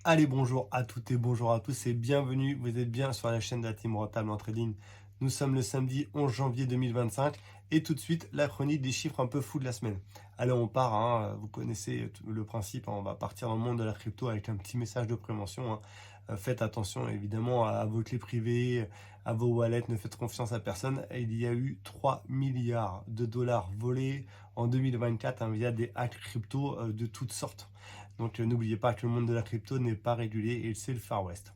Allez, bonjour à toutes et bonjour à tous et bienvenue. Vous êtes bien sur la chaîne de la Team Rentable en Trading. Nous sommes le samedi 11 janvier 2025 et tout de suite la chronique des chiffres un peu fous de la semaine. Allez, on part, vous connaissez le principe, on va partir dans le monde de la crypto avec un petit message de prévention. Faites attention évidemment à vos clés privées, à vos wallets, ne faites confiance à personne. Et il y a eu 3 milliards de dollars volés en 2024 via des hacks crypto de toutes sortes. Donc n'oubliez pas que le monde de la crypto n'est pas régulé et c'est le Far West.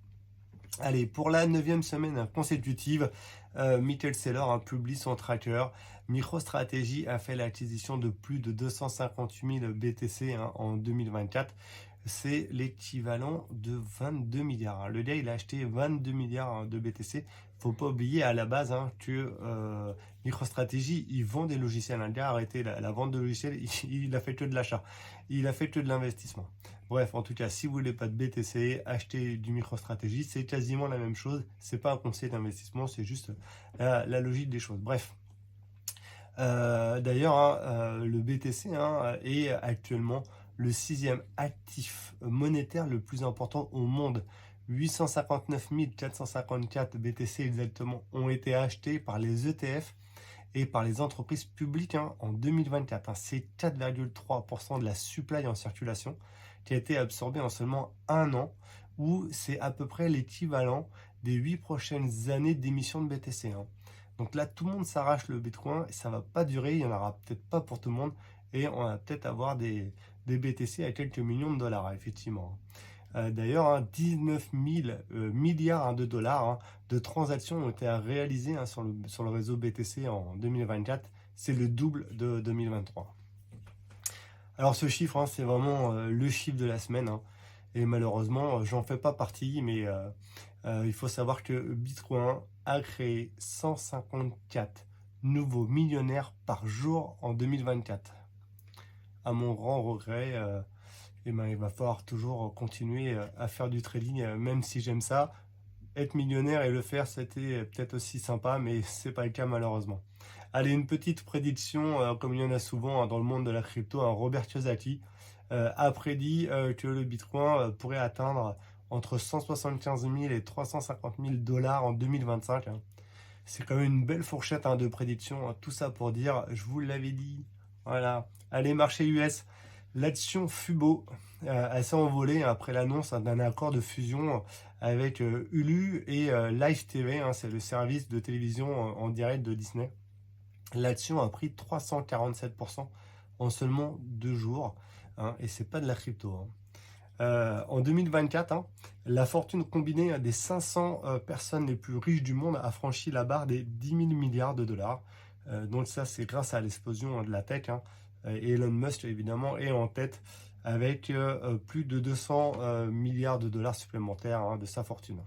Allez, pour la 9e semaine consécutive, Michael Saylor publie son tracker. MicroStrategy a fait l'acquisition de plus de 258 000 BTC en 2024. C'est l'équivalent de 22 milliards. Le gars, il a acheté 22 milliards de BTC. Faut pas oublier à la base que MicroStrategy, ils vendent des logiciels. Un gars a arrêté la vente de logiciels, il a fait que de l'achat. Il a fait que de l'investissement. Bref, en tout cas, si vous voulez pas de BTC, achetez du MicroStrategy, c'est quasiment la même chose. C'est pas un conseil d'investissement, c'est juste la logique des choses. Bref. D'ailleurs, le BTC est actuellement le 6e actif monétaire le plus important au monde. 859 454 BTC exactement ont été achetés par les ETF et par les entreprises publiques en 2024. C'est 4,3% de la supply en circulation qui a été absorbée en seulement un an, ou c'est à peu près l'équivalent des 8 prochaines années d'émission de BTC. Donc là, tout le monde s'arrache le Bitcoin, et ça va pas durer, il n'y en aura peut-être pas pour tout le monde, et on va peut-être avoir des BTC à quelques millions de dollars, effectivement. D'ailleurs, 19 000 milliards de dollars de transactions ont été réalisées sur le réseau BTC en 2024. C'est le double de 2023. Alors ce chiffre, c'est vraiment le chiffre de la semaine. Et malheureusement, j'en fais pas partie, mais il faut savoir que Bitcoin a créé 154 nouveaux millionnaires par jour en 2024. À mon grand regret, il va falloir toujours continuer à faire du trading, même si j'aime ça. Être millionnaire et le faire, c'était peut-être aussi sympa, mais c'est pas le cas malheureusement. Allez, une petite prédiction, comme il y en a souvent dans le monde de la crypto. Robert Kiyosaki a prédit que le Bitcoin pourrait atteindre entre 175 000 et 350 000 dollars en 2025. C'est quand même une belle fourchette de prédiction. Tout ça pour dire, je vous l'avais dit. Voilà. Allez, marché US. L'action Fubo s'est envolée après l'annonce d'un accord de fusion avec Hulu et Live TV. C'est le service de télévision en direct de Disney. L'action a pris 347% en seulement 2 jours. Et c'est pas de la crypto. En 2024, la fortune combinée des 500 personnes les plus riches du monde a franchi la barre des 10 000 milliards de dollars. Donc ça, c'est grâce à l'explosion de la tech. Et Elon Musk, évidemment, est en tête avec plus de 200 milliards de dollars supplémentaires de sa fortune.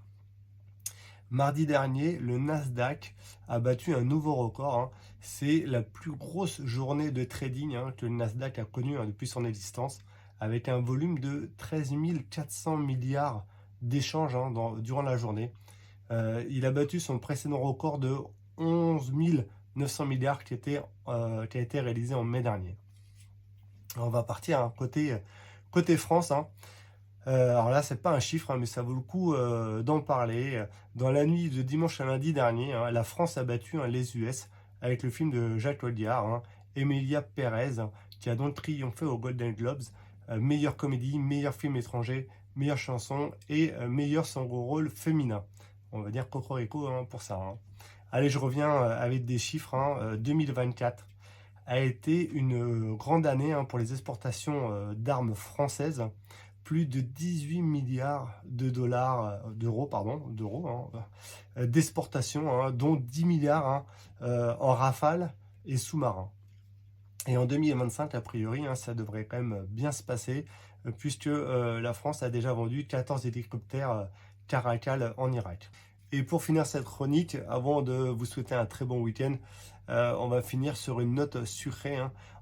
Mardi dernier, le Nasdaq a battu un nouveau record. C'est la plus grosse journée de trading que le Nasdaq a connue depuis son existence, avec un volume de 13 400 milliards d'échanges durant la journée. Il a battu son précédent record de 11 900 milliards qui a été réalisé en mai dernier. Alors, on va partir côté France. Alors là, c'est pas un chiffre, mais ça vaut le coup d'en parler. Dans la nuit de dimanche à lundi dernier, la France a battu les US avec le film de Jacques Audiard, Emilia Pérez, qui a donc triomphé aux Golden Globes. Meilleure comédie, meilleur film étranger, meilleure chanson et meilleur second rôle féminin. On va dire cocorico pour ça. Allez, je reviens avec des chiffres. 2024 a été une grande année pour les exportations d'armes françaises. Plus de 18 milliards de dollars, d'euros, d'exportation, dont 10 milliards en rafales et sous-marins. Et en 2025, a priori, ça devrait quand même bien se passer, puisque la France a déjà vendu 14 hélicoptères Caracal en Irak. Et pour finir cette chronique, avant de vous souhaiter un très bon week-end, on va finir sur une note sucrée.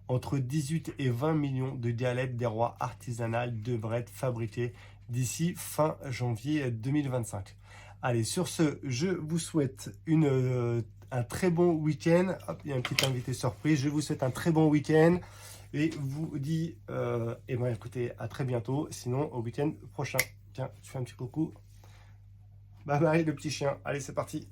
Entre 18 et 20 millions de galettes des rois artisanales devraient être fabriquées d'ici fin janvier 2025. Allez, sur ce, je vous souhaite un très bon week-end. Hop, il y a un petit invité surprise. Je vous souhaite un très bon week-end et vous dis, eh ben, écoutez, à très bientôt, sinon au week-end prochain. Tiens, tu fais un petit coucou. Bye bye le petit chien, allez c'est parti.